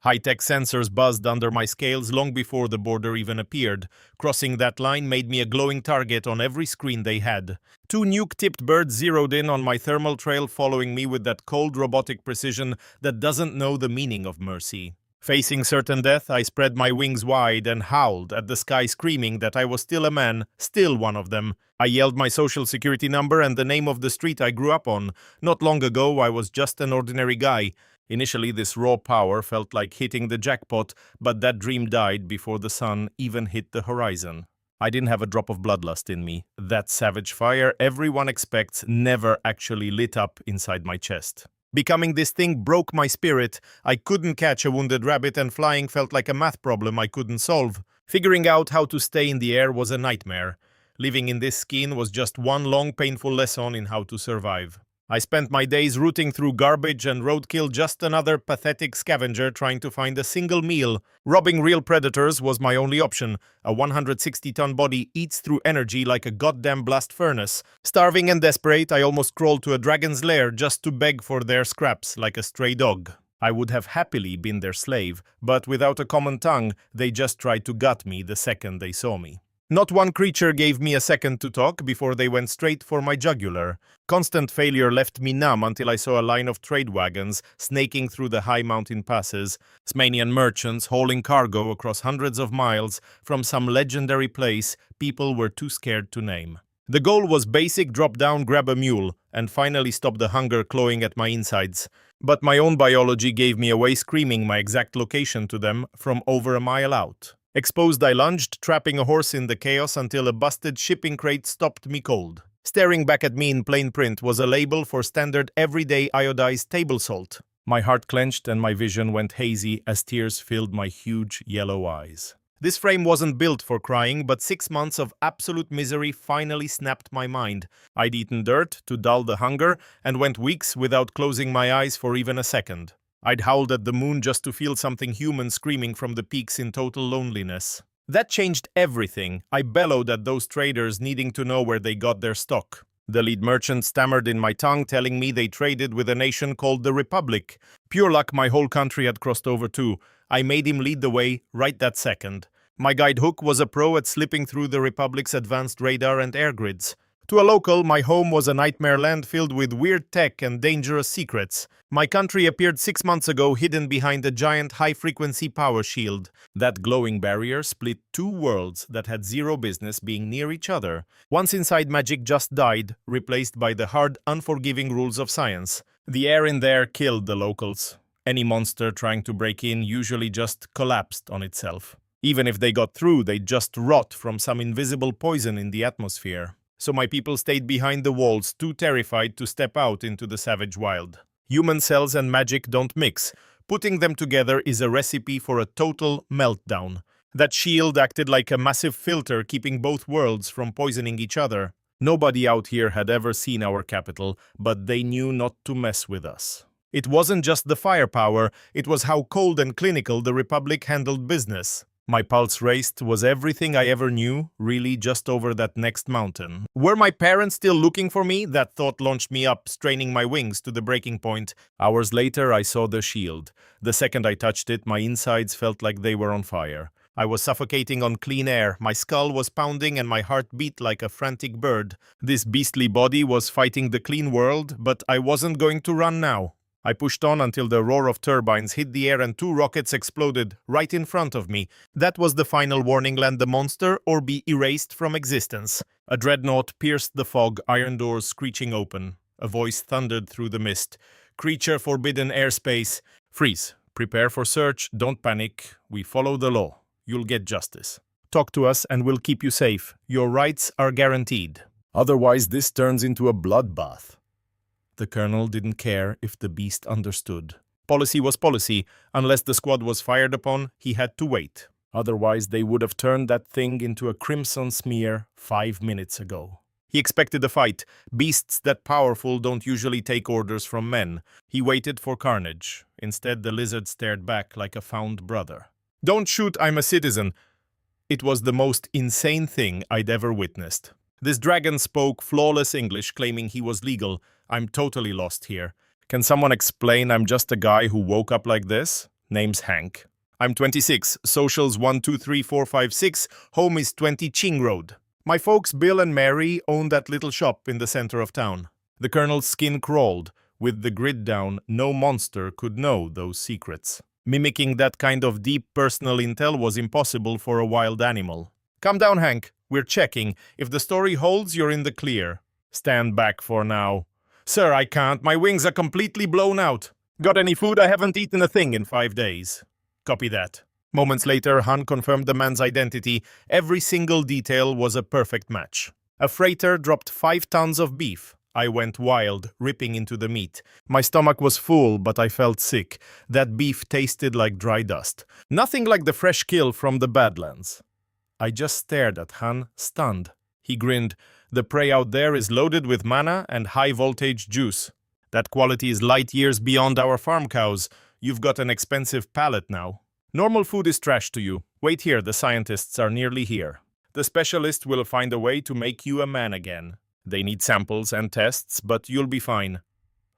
High-tech sensors buzzed under my scales long before the border even appeared. Crossing that line made me a glowing target on every screen they had. Two nuke-tipped birds zeroed in on my thermal trail, following me with that cold robotic precision that doesn't know the meaning of mercy. Facing certain death, I spread my wings wide and howled at the sky, screaming that I was still a man, still one of them. I yelled my social security number and the name of the street I grew up on. Not long ago, I was just an ordinary guy. Initially, this raw power felt like hitting the jackpot, but that dream died before the sun even hit the horizon. I didn't have a drop of bloodlust in me. That savage fire everyone expects never actually lit up inside my chest. Becoming this thing broke my spirit. I couldn't catch a wounded rabbit, and flying felt like a math problem I couldn't solve. Figuring out how to stay in the air was a nightmare. Living in this skin was just one long painful lesson in how to survive. I spent my days rooting through garbage and roadkill, just another pathetic scavenger trying to find a single meal. Robbing real predators was my only option. A 160-ton body eats through energy like a goddamn blast furnace. Starving and desperate, I almost crawled to a dragon's lair just to beg for their scraps like a stray dog. I would have happily been their slave, but without a common tongue, they just tried to gut me the second they saw me. Not one creature gave me a second to talk before they went straight for my jugular. Constant failure left me numb until I saw a line of trade wagons snaking through the high mountain passes, Smanian merchants hauling cargo across hundreds of miles from some legendary place people were too scared to name. The goal was basic: drop down, grab a mule, and finally stop the hunger clawing at my insides. But my own biology gave me away, screaming my exact location to them from over a mile out. Exposed, I lunged, trapping a horse in the chaos until a busted shipping crate stopped me cold. Staring back at me in plain print was a label for standard everyday iodized table salt. My heart clenched and my vision went hazy as tears filled my huge yellow eyes. This frame wasn't built for crying, but 6 months of absolute misery finally snapped my mind. I'd eaten dirt to dull the hunger and went weeks without closing my eyes for even a second. I'd howled at the moon just to feel something human screaming from the peaks in total loneliness. That changed everything. I bellowed at those traders, needing to know where they got their stock. The lead merchant stammered in my tongue, telling me they traded with a nation called the Republic. Pure luck, my whole country had crossed over too. I made him lead the way right that second. My guide Hook was a pro at slipping through the Republic's advanced radar and air grids. To a local, my home was a nightmare land filled with weird tech and dangerous secrets. My country appeared 6 months ago, hidden behind a giant high-frequency power shield. That glowing barrier split two worlds that had zero business being near each other. Once inside, magic just died, replaced by the hard, unforgiving rules of science. The air in there killed the locals. Any monster trying to break in usually just collapsed on itself. Even if they got through, they'd just rot from some invisible poison in the atmosphere. So my people stayed behind the walls, too terrified to step out into the savage wild. Human cells and magic don't mix. Putting them together is a recipe for a total meltdown. That shield acted like a massive filter, keeping both worlds from poisoning each other. Nobody out here had ever seen our capital, but they knew not to mess with us. It wasn't just the firepower, it was how cold and clinical the Republic handled business. My pulse raced. Was everything I ever knew really just over that next mountain? Were my parents still looking for me? That thought launched me up, straining my wings to the breaking point. Hours later, I saw the shield. The second I touched it, my insides felt like they were on fire. I was suffocating on clean air, my skull was pounding and my heart beat like a frantic bird. This beastly body was fighting the clean world, but I wasn't going to run now. I pushed on until the roar of turbines hit the air and 2 rockets exploded right in front of me. That was the final warning: land the monster or be erased from existence. A dreadnought pierced the fog, iron doors screeching open. A voice thundered through the mist. Creature forbidden airspace. Freeze. Prepare for search. Don't panic. We follow the law. You'll get justice. Talk to us and we'll keep you safe. Your rights are guaranteed. Otherwise, this turns into a bloodbath. The colonel didn't care if the beast understood. Policy was policy. Unless the squad was fired upon, he had to wait. Otherwise, they would have turned that thing into a crimson smear 5 minutes ago. He expected a fight. Beasts that powerful don't usually take orders from men. He waited for carnage. Instead, the lizard stared back like a found brother. "Don't shoot, I'm a citizen." It was the most insane thing I'd ever witnessed. This dragon spoke flawless English, claiming he was legal. I'm totally lost here. Can someone explain I'm just a guy who woke up like this? Name's Hank. I'm 26, socials 1, 2, 3, 4, 5, 6, home is 20 Ching Road. My folks Bill and Mary own that little shop in the center of town. The colonel's skin crawled. With the grid down, no monster could know those secrets. Mimicking that kind of deep personal intel was impossible for a wild animal. Calm down, Hank. We're checking. If the story holds, you're in the clear. Stand back for now. Sir, I can't. My wings are completely blown out. Got any food? I haven't eaten a thing in 5 days. Copy that. Moments later, Han confirmed the man's identity. Every single detail was a perfect match. A freighter dropped 5 tons of beef. I went wild, ripping into the meat. My stomach was full, but I felt sick. That beef tasted like dry dust. Nothing like the fresh kill from the Badlands. I just stared at Han, stunned. He grinned. The prey out there is loaded with mana and high-voltage juice. That quality is light years beyond our farm cows. You've got an expensive palate now. Normal food is trash to you. Wait here, the scientists are nearly here. The specialist will find a way to make you a man again. They need samples and tests, but you'll be fine.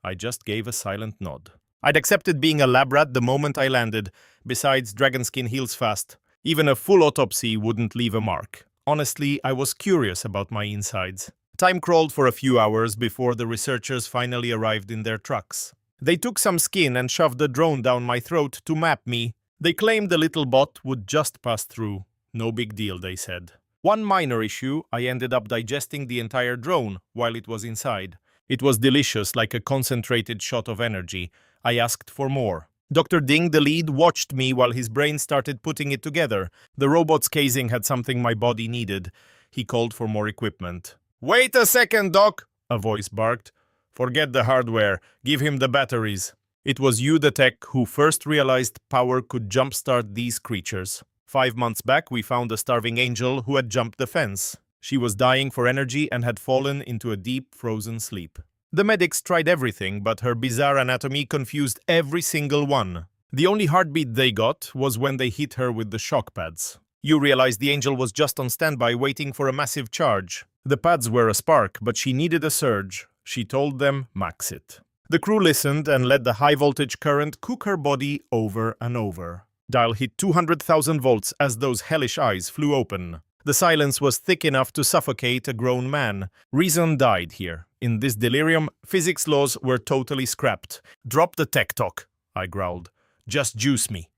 I just gave a silent nod. I'd accepted being a lab rat the moment I landed. Besides, dragon skin heals fast. Even a full autopsy wouldn't leave a mark. Honestly, I was curious about my insides. Time crawled for a few hours before the researchers finally arrived in their trucks. They took some skin and shoved a drone down my throat to map me. They claimed the little bot would just pass through. No big deal, they said. One minor issue, I ended up digesting the entire drone while it was inside. It was delicious, like a concentrated shot of energy. I asked for more. Dr. Ding, the lead, watched me while his brain started putting it together. The robot's casing had something my body needed. He called for more equipment. "Wait a second, Doc," a voice barked. "Forget the hardware. Give him the batteries." It was you, the tech, who first realized power could jumpstart these creatures. 5 months back, we found a starving angel who had jumped the fence. She was dying for energy and had fallen into a deep, frozen sleep. The medics tried everything, but her bizarre anatomy confused every single one. The only heartbeat they got was when they hit her with the shock pads. You realized the angel was just on standby waiting for a massive charge. The pads were a spark, but she needed a surge. She told them, max it. The crew listened and let the high-voltage current cook her body over and over. Dial hit 200,000 volts as those hellish eyes flew open. The silence was thick enough to suffocate a grown man. Reason died here. In this delirium, physics laws were totally scrapped. "Drop the tech talk," I growled. "Just juice me,"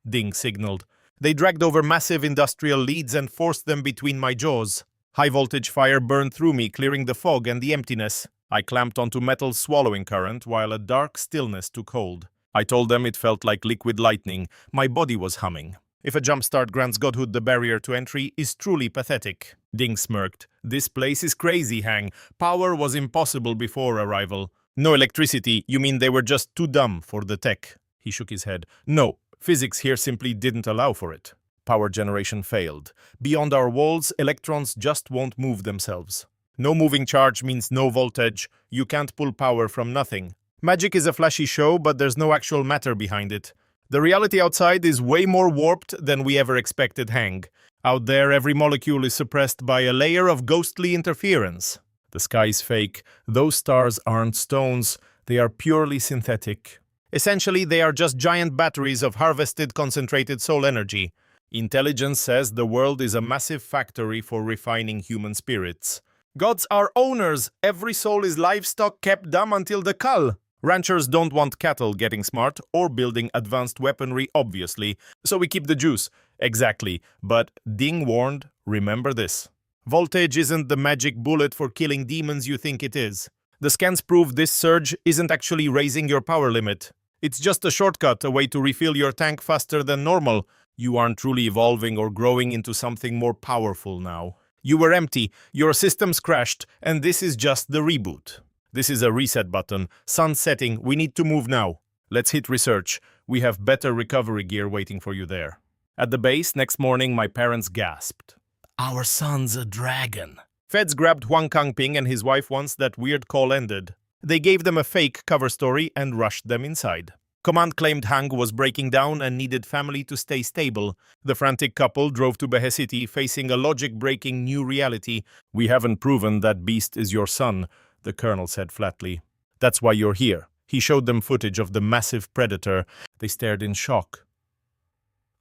Ding signaled. They dragged over massive industrial leads and forced them between my jaws. High-voltage fire burned through me, clearing the fog and the emptiness. I clamped onto metal's swallowing current while a dark stillness took hold. I told them it felt like liquid lightning. My body was humming. If a jumpstart grants godhood the barrier to entry is truly pathetic. Ding smirked. "This place is crazy, Hang. Power was impossible before arrival." "No electricity, you mean they were just too dumb for the tech?" He shook his head. "No, physics here simply didn't allow for it. Power generation failed. Beyond our walls, electrons just won't move themselves. No moving charge means no voltage. You can't pull power from nothing. Magic is a flashy show, but there's no actual matter behind it. The reality outside is way more warped than we ever expected, Hang. Out there, every molecule is suppressed by a layer of ghostly interference. The sky's fake. Those stars aren't stones. They are purely synthetic. Essentially, they are just giant batteries of harvested concentrated soul energy. Intelligence says the world is a massive factory for refining human spirits. Gods are owners. Every soul is livestock kept dumb until the cull. Ranchers don't want cattle getting smart or building advanced weaponry, obviously, so we keep the juice. Exactly. But Ding warned, remember this. Voltage isn't the magic bullet for killing demons you think it is. The scans prove this surge isn't actually raising your power limit. It's just a shortcut, a way to refill your tank faster than normal. You aren't truly evolving or growing into something more powerful now. You were empty, your systems crashed, and this is just the reboot. This is a reset button. Sun setting, we need to move now. Let's hit research. We have better recovery gear waiting for you there. At the base, next morning, my parents gasped. Our son's a dragon. Feds grabbed Huang Kangping and his wife once that weird call ended. They gave them a fake cover story and rushed them inside. Command claimed Hang was breaking down and needed family to stay stable. The frantic couple drove to Behe City, facing a logic-breaking new reality. We haven't proven that beast is your son, the colonel said flatly. That's why you're here. He showed them footage of the massive predator. They stared in shock.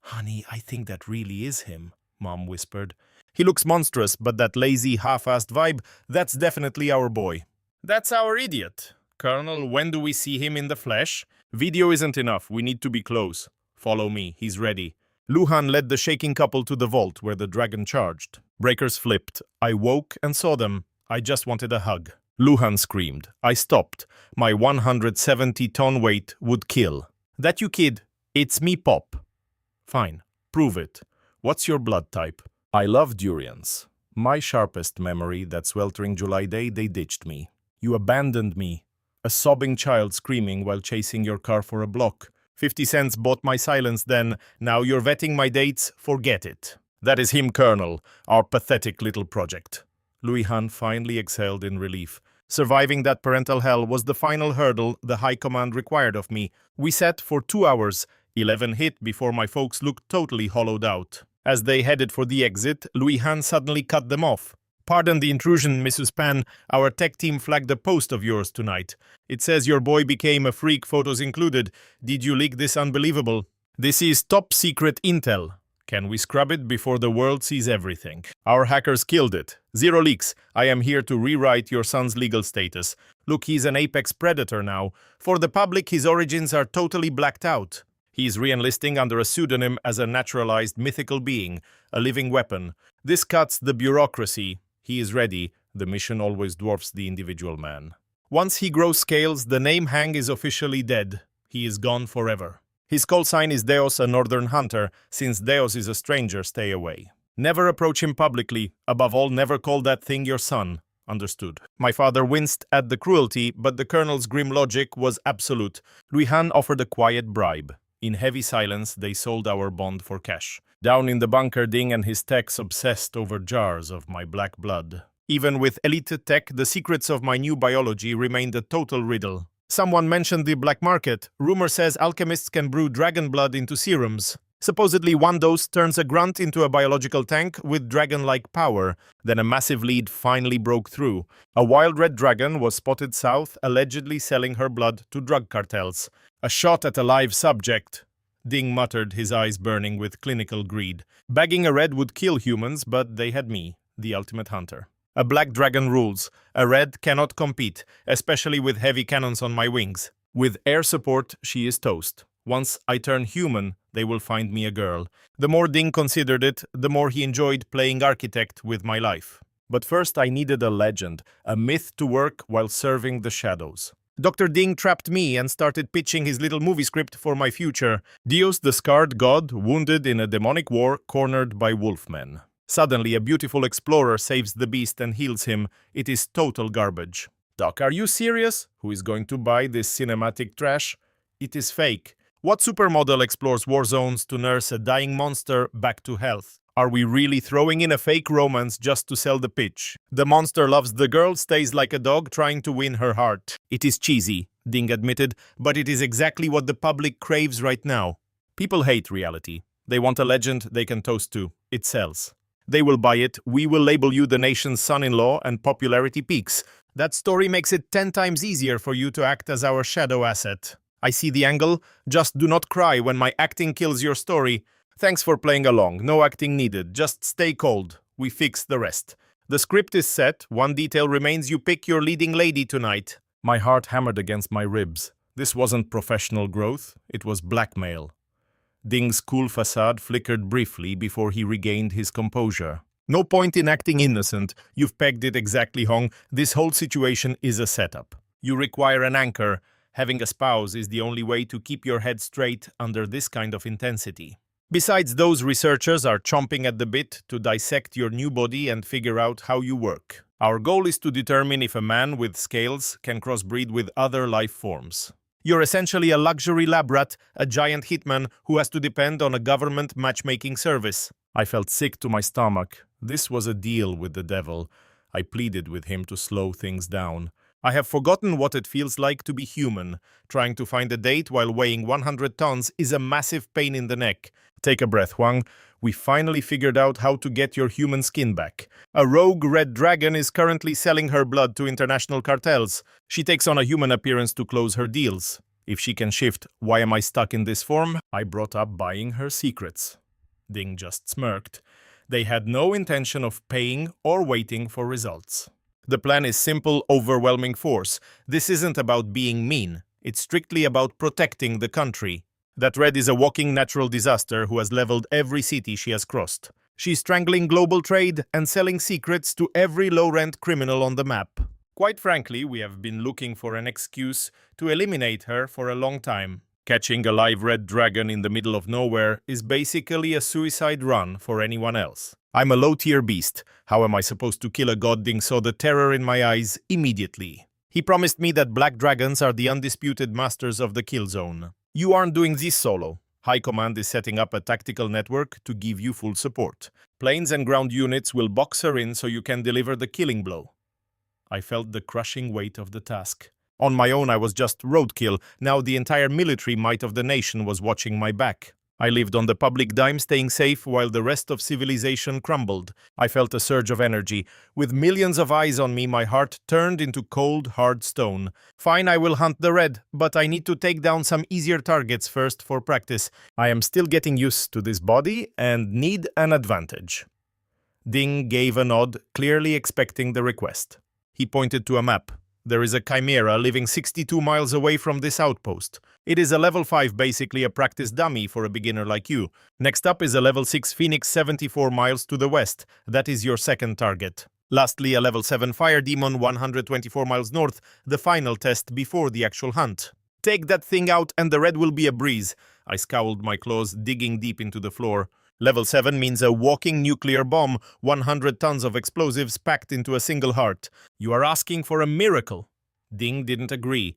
Honey, I think that really is him, Mom whispered. He looks monstrous, but that lazy, half-assed vibe, that's definitely our boy. That's our idiot. Colonel, when do we see him in the flesh? Video isn't enough, we need to be close. Follow me, he's ready. Luhan led the shaking couple to the vault where the dragon charged. Breakers flipped. I woke and saw them. I just wanted a hug. Luhan screamed. I stopped. My 170-ton weight would kill. That you, kid? It's me, Pop. Fine. Prove it. What's your blood type? I love durians. My sharpest memory, that sweltering July day they ditched me. You abandoned me. A sobbing child screaming while chasing your car for a block. 50 cents bought my silence then. Now you're vetting my dates. Forget it. That is him, Colonel. Our pathetic little project. Louis Han finally exhaled in relief. Surviving that parental hell was the final hurdle the High Command required of me. We sat for 2 hours. 11 hit before my folks looked totally hollowed out. As they headed for the exit, Louis Han suddenly cut them off. Pardon the intrusion, Mrs. Pan. Our tech team flagged a post of yours tonight. It says your boy became a freak, photos included. Did you leak this unbelievable? This is top secret intel. Can we scrub it before the world sees everything? Our hackers killed it. 0 leaks. I am here to rewrite your son's legal status. Look, he's an apex predator now. For the public, his origins are totally blacked out. He's re-enlisting under a pseudonym as a naturalized mythical being, a living weapon. This cuts the bureaucracy. He is ready. The mission always dwarfs the individual man. Once he grows scales, the name Hang is officially dead. He is gone forever. His call sign is Deos, a northern hunter. Since Deos is a stranger, stay away. Never approach him publicly. Above all, never call that thing your son. Understood. My father winced at the cruelty, but the colonel's grim logic was absolute. Louis Han offered a quiet bribe. In heavy silence, they sold our bond for cash. Down in the bunker, Ding and his techs obsessed over jars of my black blood. Even with elite tech, the secrets of my new biology remained a total riddle. Someone mentioned the black market. Rumor says alchemists can brew dragon blood into serums. Supposedly 1 dose turns a grunt into a biological tank with dragon-like power. Then a massive lead finally broke through. A wild red dragon was spotted south, allegedly selling her blood to drug cartels. A shot at a live subject. Ding muttered, his eyes burning with clinical greed. Bagging a red would kill humans, but they had me, the ultimate hunter. A black dragon rules. A red cannot compete, especially with heavy cannons on my wings. With air support, she is toast. Once I turn human, they will find me a girl. The more Ding considered it, the more he enjoyed playing architect with my life. But first I needed a legend, a myth to work while serving the shadows. Dr. Ding trapped me and started pitching his little movie script for my future. Dios, the scarred god, wounded in a demonic war, cornered by wolfmen. Suddenly, a beautiful explorer saves the beast and heals him. It is total garbage. Doc, are you serious? Who is going to buy this cinematic trash? It is fake. What supermodel explores war zones to nurse a dying monster back to health? Are we really throwing in a fake romance just to sell the pitch? The monster loves the girl, stays like a dog trying to win her heart. It is cheesy, Ding admitted, but it is exactly what the public craves right now. People hate reality. They want a legend they can toast to. It sells. They will buy it, we will label you the nation's son-in-law, and popularity peaks. That story makes it 10 times easier for you to act as our shadow asset. I see the angle, just do not cry when my acting kills your story. Thanks for playing along, no acting needed, just stay cold. We fix the rest. The script is set, one detail remains, you pick your leading lady tonight. My heart hammered against my ribs. This wasn't professional growth, it was blackmail. Ding's cool facade flickered briefly before he regained his composure. No point in acting innocent. You've pegged it exactly, Hong. This whole situation is a setup. You require an anchor. Having a spouse is the only way to keep your head straight under this kind of intensity. Besides, those researchers are chomping at the bit to dissect your new body and figure out how you work. Our goal is to determine if a man with scales can crossbreed with other life forms. You're essentially a luxury lab rat, a giant hitman who has to depend on a government matchmaking service. I felt sick to my stomach. This was a deal with the devil. I pleaded with him to slow things down. I have forgotten what it feels like to be human. Trying to find a date while weighing 100 tons is a massive pain in the neck. Take a breath, Huang. We finally figured out how to get your human skin back. A rogue red dragon is currently selling her blood to international cartels. She takes on a human appearance to close her deals. If she can shift, why am I stuck in this form? I brought up buying her secrets. Ding just smirked. They had no intention of paying or waiting for results. The plan is simple, overwhelming force. This isn't about being mean. It's strictly about protecting the country. That red is a walking natural disaster who has leveled every city she has crossed. She's strangling global trade and selling secrets to every low-rent criminal on the map. Quite frankly, we have been looking for an excuse to eliminate her for a long time. Catching a live red dragon in the middle of nowhere is basically a suicide run for anyone else. I'm a low-tier beast. How am I supposed to kill a god? Ding saw the terror in my eyes immediately. He promised me that black dragons are the undisputed masters of the kill zone. You aren't doing this solo. High Command is setting up a tactical network to give you full support. Planes and ground units will box her in so you can deliver the killing blow. I felt the crushing weight of the task. On my own, I was just roadkill. Now the entire military might of the nation was watching my back. I lived on the public dime, staying safe while the rest of civilization crumbled. I felt a surge of energy. With millions of eyes on me, my heart turned into cold, hard stone. Fine, I will hunt the red, but I need to take down some easier targets first for practice. I am still getting used to this body and need an advantage. Ding gave a nod, clearly expecting the request. He pointed to a map. There is a chimera living 62 miles away from this outpost. It is a level 5, basically a practice dummy for a beginner like you. Next up is a level 6 phoenix 74 miles to the west. That is your second target. Lastly, a level 7 fire demon 124 miles north, the final test before the actual hunt. Take that thing out and the red will be a breeze. I scowled my claws, digging deep into the floor. Level 7 means a walking nuclear bomb, 100 tons of explosives packed into a single heart. You are asking for a miracle. Ding didn't agree.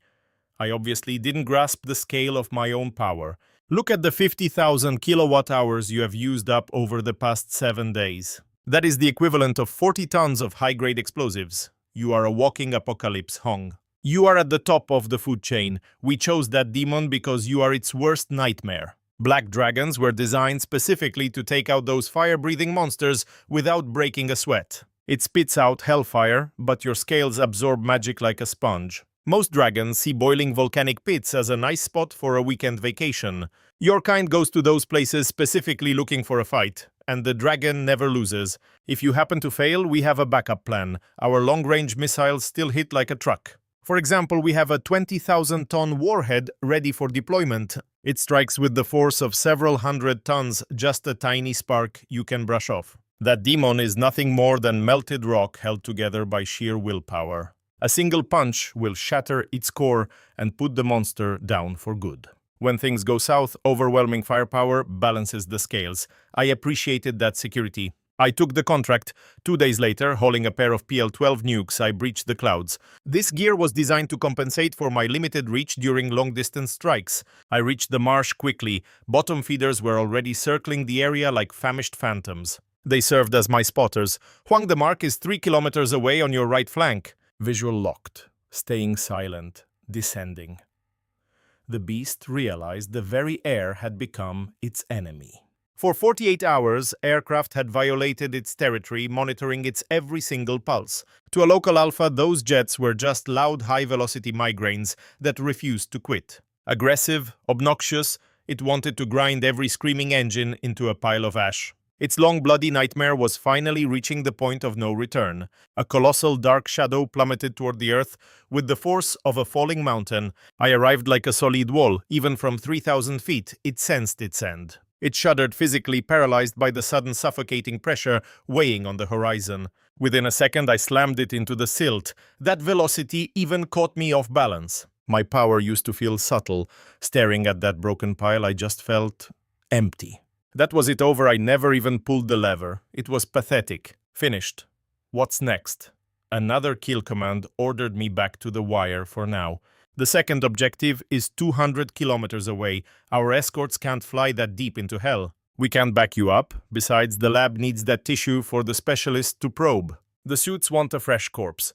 I obviously didn't grasp the scale of my own power. Look at the 50,000 kilowatt hours you have used up over the past 7 days. That is the equivalent of 40 tons of high-grade explosives. You are a walking apocalypse, Hong. You are at the top of the food chain. We chose that demon because you are its worst nightmare. Black dragons were designed specifically to take out those fire-breathing monsters without breaking a sweat. It spits out hellfire, but your scales absorb magic like a sponge. Most dragons see boiling volcanic pits as a nice spot for a weekend vacation. Your kind goes to those places specifically looking for a fight, and the dragon never loses. If you happen to fail, we have a backup plan. Our long-range missiles still hit like a truck. For example, we have a 20,000-ton warhead ready for deployment. It strikes with the force of several hundred tons, just a tiny spark you can brush off. That demon is nothing more than melted rock held together by sheer willpower. A single punch will shatter its core and put the monster down for good. When things go south, overwhelming firepower balances the scales. I appreciated that security. I took the contract. 2 days later, hauling a pair of PL-12 nukes, I breached the clouds. This gear was designed to compensate for my limited reach during long-distance strikes. I reached the marsh quickly. Bottom feeders were already circling the area like famished phantoms. They served as my spotters. Huang, the mark is 3 kilometers away on your right flank. Visual locked. Staying silent. Descending. The beast realized the very air had become its enemy. For 48 hours, aircraft had violated its territory, monitoring its every single pulse. To a local alpha, those jets were just loud, high-velocity migraines that refused to quit. Aggressive, obnoxious, it wanted to grind every screaming engine into a pile of ash. Its long, bloody nightmare was finally reaching the point of no return. A colossal dark shadow plummeted toward the earth with the force of a falling mountain. I arrived like a solid wall. Even from 3,000 feet, it sensed its end. It shuddered, physically paralyzed by the sudden suffocating pressure weighing on the horizon. Within a second, I slammed it into the silt. That velocity even caught me off balance. My power used to feel subtle. Staring at that broken pile, I just felt empty. That was it over. I never even pulled the lever. It was pathetic. Finished. What's next? Another kill command ordered me back to the wire for now. The second objective is 200 kilometers away. Our escorts can't fly that deep into hell. We can't back you up. Besides, the lab needs that tissue for the specialist to probe. The suits want a fresh corpse.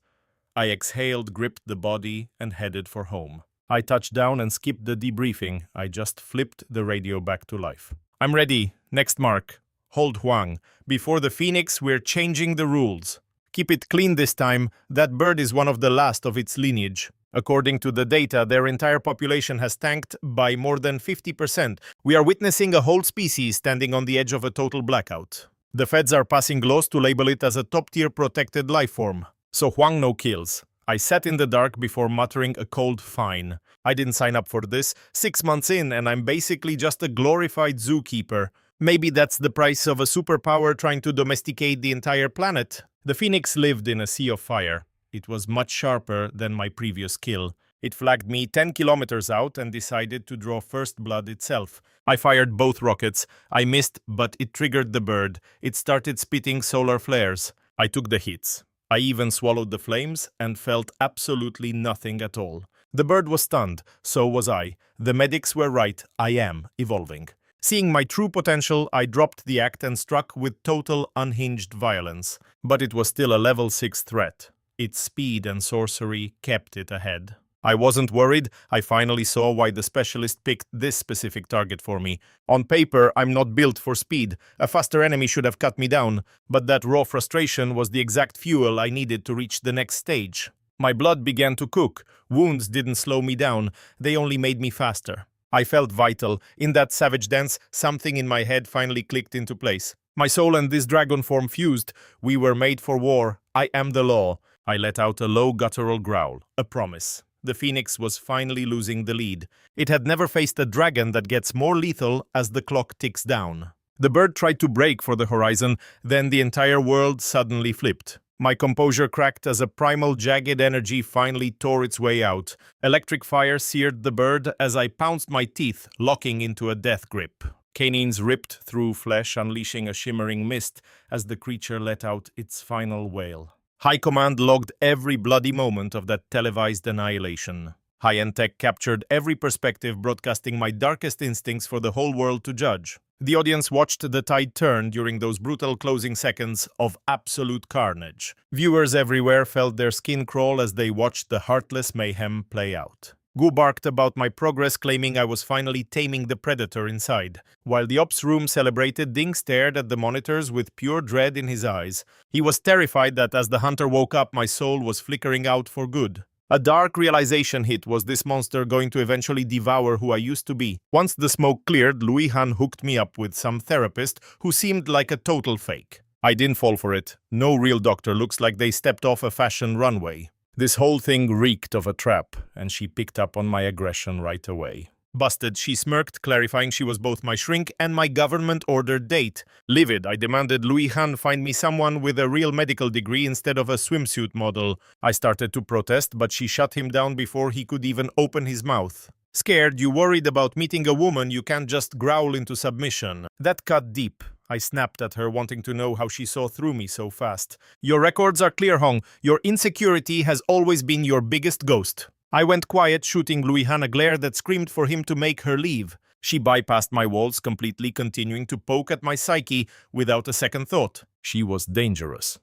I exhaled, gripped the body, and headed for home. I touched down and skipped the debriefing. I just flipped the radio back to life. I'm ready. Next mark. Hold Huang. Before the Phoenix, we're changing the rules. Keep it clean this time. That bird is one of the last of its lineage. According to the data, their entire population has tanked by more than 50%. We are witnessing a whole species standing on the edge of a total blackout. The feds are passing laws to label it as a top-tier protected life form. So Huang no kills. I sat in the dark before muttering a cold fine. I didn't sign up for this. 6 months in and I'm basically just a glorified zookeeper. Maybe that's the price of a superpower trying to domesticate the entire planet. The phoenix lived in a sea of fire. It was much sharper than my previous kill. It flagged me 10 kilometers out and decided to draw first blood itself. I fired both rockets. I missed, but it triggered the bird. It started spitting solar flares. I took the hits. I even swallowed the flames and felt absolutely nothing at all. The bird was stunned, so was I. The medics were right, I am evolving. Seeing my true potential, I dropped the act and struck with total unhinged violence. But it was still a level 6 threat. Its speed and sorcery kept it ahead. I wasn't worried. I finally saw why the specialist picked this specific target for me. On paper, I'm not built for speed. A faster enemy should have cut me down, but that raw frustration was the exact fuel I needed to reach the next stage. My blood began to cook. Wounds didn't slow me down. They only made me faster. I felt vital. In that savage dance, something in my head finally clicked into place. My soul and this dragon form fused. We were made for war. I am the law. I let out a low guttural growl, a promise. The phoenix was finally losing the lead. It had never faced a dragon that gets more lethal as the clock ticks down. The bird tried to break for the horizon, then the entire world suddenly flipped. My composure cracked as a primal jagged energy finally tore its way out. Electric fire seared the bird as I pounced my teeth, locking into a death grip. Canines ripped through flesh, unleashing a shimmering mist as the creature let out its final wail. High Command logged every bloody moment of that televised annihilation. High-end tech captured every perspective, broadcasting my darkest instincts for the whole world to judge. The audience watched the tide turn during those brutal closing seconds of absolute carnage. Viewers everywhere felt their skin crawl as they watched the heartless mayhem play out. Gu barked about my progress, claiming I was finally taming the predator inside. While the ops room celebrated, Ding stared at the monitors with pure dread in his eyes. He was terrified that as the hunter woke up, my soul was flickering out for good. A dark realization hit. Was this monster going to eventually devour who I used to be? Once the smoke cleared, Louis Han hooked me up with some therapist who seemed like a total fake. I didn't fall for it. No real doctor. Looks like they stepped off a fashion runway. This whole thing reeked of a trap, and she picked up on my aggression right away. Busted, she smirked, clarifying she was both my shrink and my government-ordered date. Livid, I demanded Louis Han find me someone with a real medical degree instead of a swimsuit model. I started to protest, but she shut him down before he could even open his mouth. Scared, you worried about meeting a woman, you can't just growl into submission. That cut deep. I snapped at her, wanting to know how she saw through me so fast. Your records are clear, Hong. Your insecurity has always been your biggest ghost. I went quiet, shooting Louis Han a glare that screamed for him to make her leave. She bypassed my walls completely, continuing to poke at my psyche without a second thought. She was dangerous.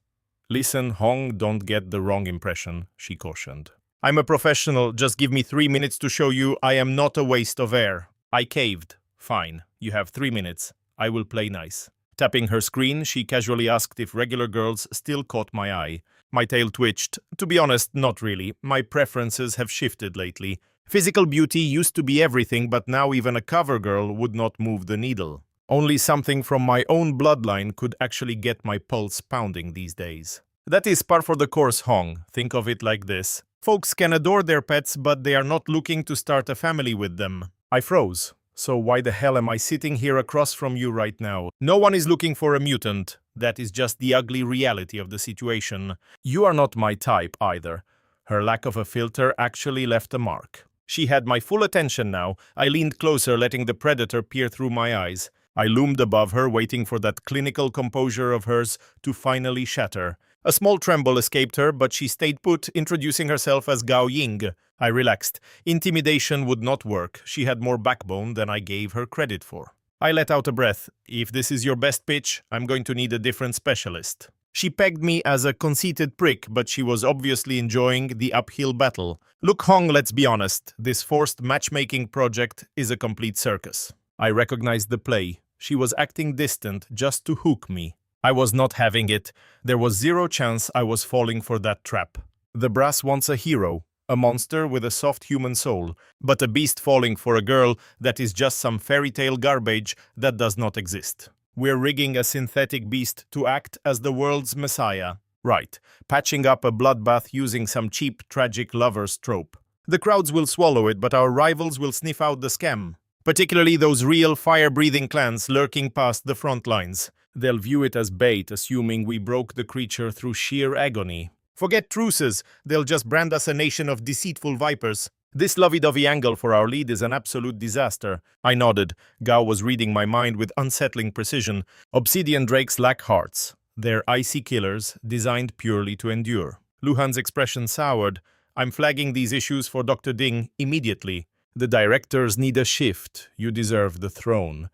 Listen, Hong, don't get the wrong impression, she cautioned. I'm a professional. Just give me 3 minutes to show you I am not a waste of air. I caved. Fine. You have 3 minutes. I will play nice. Tapping her screen, she casually asked if regular girls still caught my eye. My tail twitched. To be honest, not really. My preferences have shifted lately. Physical beauty used to be everything, but now even a cover girl would not move the needle. Only something from my own bloodline could actually get my pulse pounding these days. That is par for the course, Hong. Think of it like this. Folks can adore their pets, but they are not looking to start a family with them. I froze. So why the hell am I sitting here across from you right now? No one is looking for a mutant. That is just the ugly reality of the situation. You are not my type either. Her lack of a filter actually left a mark. She had my full attention now. I leaned closer, letting the predator peer through my eyes. I loomed above her, waiting for that clinical composure of hers to finally shatter. A small tremble escaped her, but she stayed put, introducing herself as Gaoying. I relaxed. Intimidation would not work. She had more backbone than I gave her credit for. I let out a breath. If this is your best pitch, I'm going to need a different specialist. She pegged me as a conceited prick, but she was obviously enjoying the uphill battle. Look, Hong, let's be honest. This forced matchmaking project is a complete circus. I recognized the play. She was acting distant just to hook me. I was not having it. There was zero chance I was falling for that trap. The brass wants a hero, A monster with a soft human soul, but a beast falling for a girl that is just some fairy tale garbage that does not exist. We're rigging a synthetic beast to act as the world's messiah. Right, patching up a bloodbath using some cheap, tragic lovers trope. The crowds will swallow it, but our rivals will sniff out the scam. Particularly those real fire-breathing clans lurking past the front lines. They'll view it as bait, assuming we broke the creature through sheer agony. Forget truces, they'll just brand us a nation of deceitful vipers. This lovey-dovey angle for our lead is an absolute disaster. I nodded. Gao was reading my mind with unsettling precision. Obsidian drakes lack hearts. They're icy killers, designed purely to endure. Luhan's expression soured. I'm flagging these issues for Dr. Ding immediately. The directors need a shift. You deserve the throne.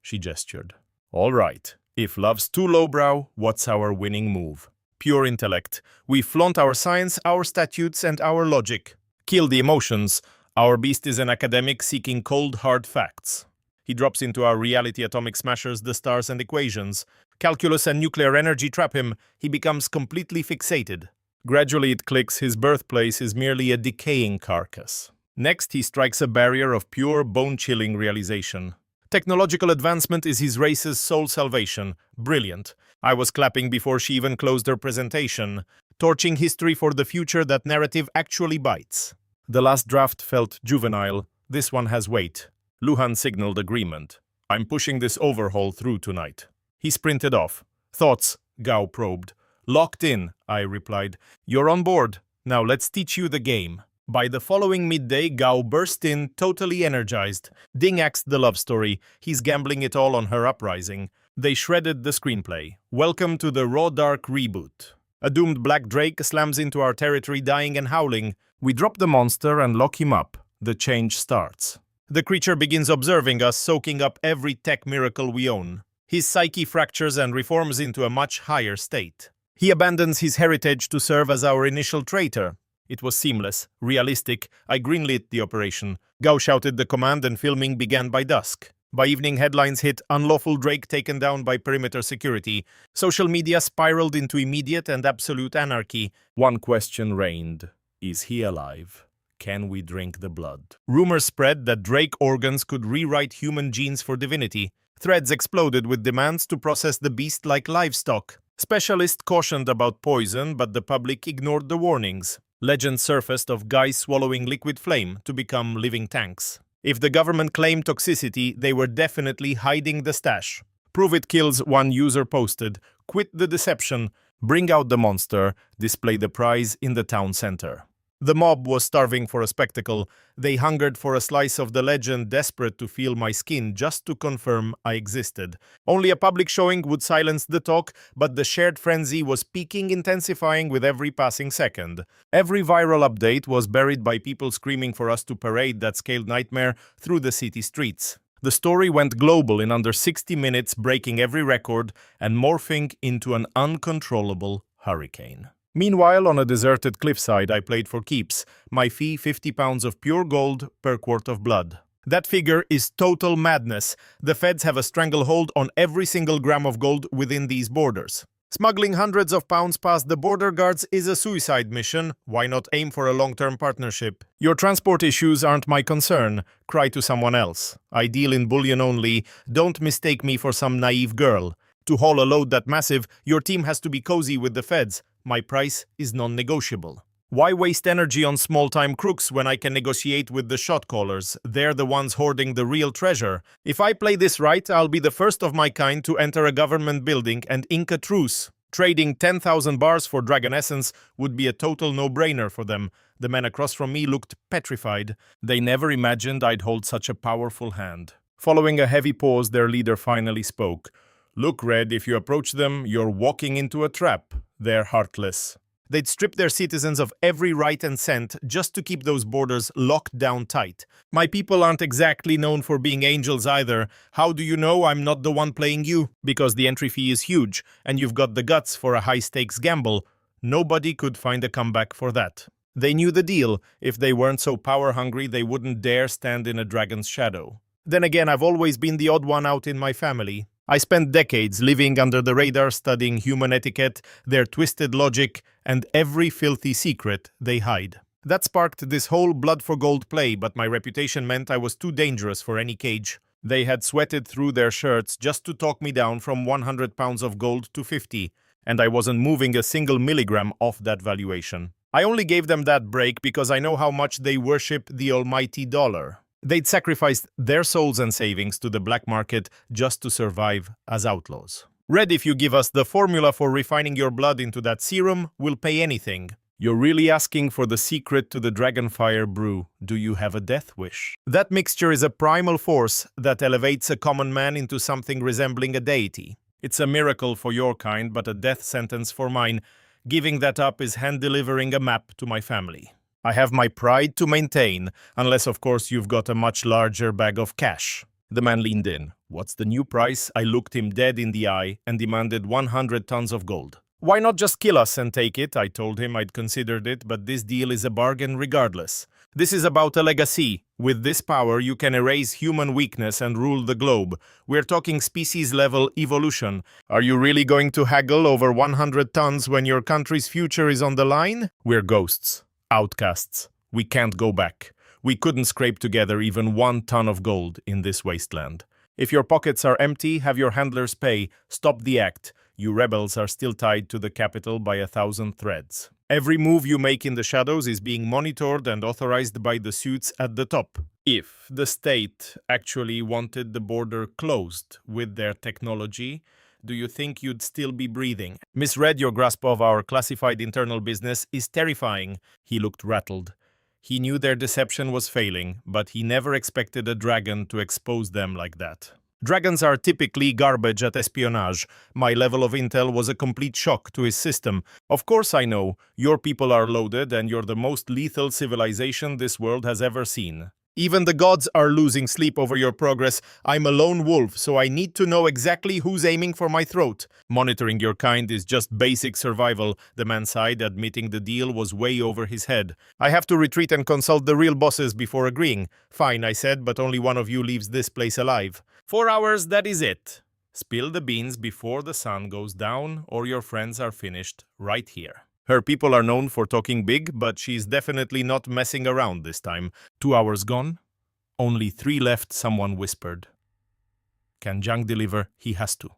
She gestured. All right. If love's too lowbrow, what's our winning move? Pure intellect. We flaunt our science, our statutes, and our logic. Kill the emotions. Our beast is an academic seeking cold, hard facts. He drops into our reality atomic smashers, the stars and equations. Calculus and nuclear energy trap him. He becomes completely fixated. Gradually it clicks, his birthplace is merely a decaying carcass. Next, he strikes a barrier of pure, bone-chilling realization. Technological advancement is his race's sole salvation. Brilliant. I was clapping before she even closed her presentation. Torching history for the future, that narrative actually bites. The last draft felt juvenile. This one has weight. Luhan signaled agreement. I'm pushing this overhaul through tonight. He sprinted off. Thoughts? Gao probed. Locked in, I replied. You're on board. Now let's teach you the game. By the following midday, Gao burst in, totally energized. Ding axed the love story. He's gambling it all on her uprising. They shredded the screenplay. Welcome to the raw dark reboot. A doomed black drake slams into our territory, dying and howling. We drop the monster and lock him up. The change starts. The creature begins observing us, soaking up every tech miracle we own. His psyche fractures and reforms into a much higher state. He abandons his heritage to serve as our initial traitor. It was seamless, realistic. I greenlit the operation. Gao shouted the command and filming began by dusk. By evening, headlines hit, unlawful drake taken down by perimeter security. Social media spiraled into immediate and absolute anarchy. One question reigned. Is he alive? Can we drink the blood? Rumors spread that drake organs could rewrite human genes for divinity. Threads exploded with demands to process the beast like livestock. Specialists cautioned about poison, but the public ignored the warnings. Legends surfaced of guys swallowing liquid flame to become living tanks. If the government claimed toxicity, they were definitely hiding the stash. Prove it kills, one user posted. Quit the deception. Bring out the monster. Display the prize in the town center. The mob was starving for a spectacle. They hungered for a slice of the legend, desperate to feel my skin just to confirm I existed. Only a public showing would silence the talk, but the shared frenzy was peaking, intensifying with every passing second. Every viral update was buried by people screaming for us to parade that scaled nightmare through the city streets. The story went global in under 60 minutes, breaking every record and morphing into an uncontrollable hurricane. Meanwhile, on a deserted cliffside, I played for keeps. My fee, 50 pounds of pure gold per quart of blood. That figure is total madness. The feds have a stranglehold on every single gram of gold within these borders. Smuggling hundreds of pounds past the border guards is a suicide mission. Why not aim for a long-term partnership? Your transport issues aren't my concern. Cry to someone else. I deal in bullion only. Don't mistake me for some naive girl. To haul a load that massive, your team has to be cozy with the feds. My price is non-negotiable. Why waste energy on small-time crooks when I can negotiate with the shot callers? They're the ones hoarding the real treasure. If I play this right, I'll be the first of my kind to enter a government building and ink a truce. Trading 10,000 bars for dragon essence would be a total no-brainer for them. The men across from me looked petrified. They never imagined I'd hold such a powerful hand. Following a heavy pause, their leader finally spoke. Look, Red, if you approach them, you're walking into a trap. They're heartless. They'd strip their citizens of every right and scent just to keep those borders locked down tight. My people aren't exactly known for being angels either. How do you know I'm not the one playing you? Because the entry fee is huge, and you've got the guts for a high-stakes gamble. Nobody could find a comeback for that. They knew the deal. If they weren't so power-hungry, they wouldn't dare stand in a dragon's shadow. Then again, I've always been the odd one out in my family. I spent decades living under the radar, studying human etiquette, their twisted logic, and every filthy secret they hide. That sparked this whole blood for gold play, but my reputation meant I was too dangerous for any cage. They had sweated through their shirts just to talk me down from 100 pounds of gold to 50, and I wasn't moving a single milligram off that valuation. I only gave them that break because I know how much they worship the almighty dollar. They'd sacrificed their souls and savings to the black market just to survive as outlaws. Red, if you give us the formula for refining your blood into that serum, we'll pay anything. You're really asking for the secret to the Dragonfire brew. Do you have a death wish? That mixture is a primal force that elevates a common man into something resembling a deity. It's a miracle for your kind, but a death sentence for mine. Giving that up is hand-delivering a map to my family. I have my pride to maintain, unless of course you've got a much larger bag of cash. The man leaned in. What's the new price? I looked him dead in the eye and demanded 100 tons of gold. Why not just kill us and take it? I told him I'd considered it, but this deal is a bargain regardless. This is about a legacy. With this power, you can erase human weakness and rule the globe. We're talking species-level evolution. Are you really going to haggle over 100 tons when your country's future is on the line? We're ghosts. Outcasts. We can't go back. We couldn't scrape together even 1 ton of gold in this wasteland. If your pockets are empty, have your handlers pay. Stop the act. You rebels are still tied to the capital by 1,000 threads. Every move you make in the shadows is being monitored and authorized by the suits at the top. If the state actually wanted the border closed with their technology, do you think you'd still be breathing? Misread, your grasp of our classified internal business is terrifying. He looked rattled. He knew their deception was failing, but he never expected a dragon to expose them like that. Dragons are typically garbage at espionage. My level of intel was a complete shock to his system. Of course I know. Your people are loaded and you're the most lethal civilization this world has ever seen. Even the gods are losing sleep over your progress. I'm a lone wolf, so I need to know exactly who's aiming for my throat. Monitoring your kind is just basic survival, the man sighed, admitting the deal was way over his head. I have to retreat and consult the real bosses before agreeing. Fine, I said, but only one of you leaves this place alive. 4 hours, that is it. Spill the beans before the sun goes down, or your friends are finished right here. Her people are known for talking big, but she's definitely not messing around this time. 2 hours gone? Only 3 left, someone whispered. Can Zhang deliver? He has to.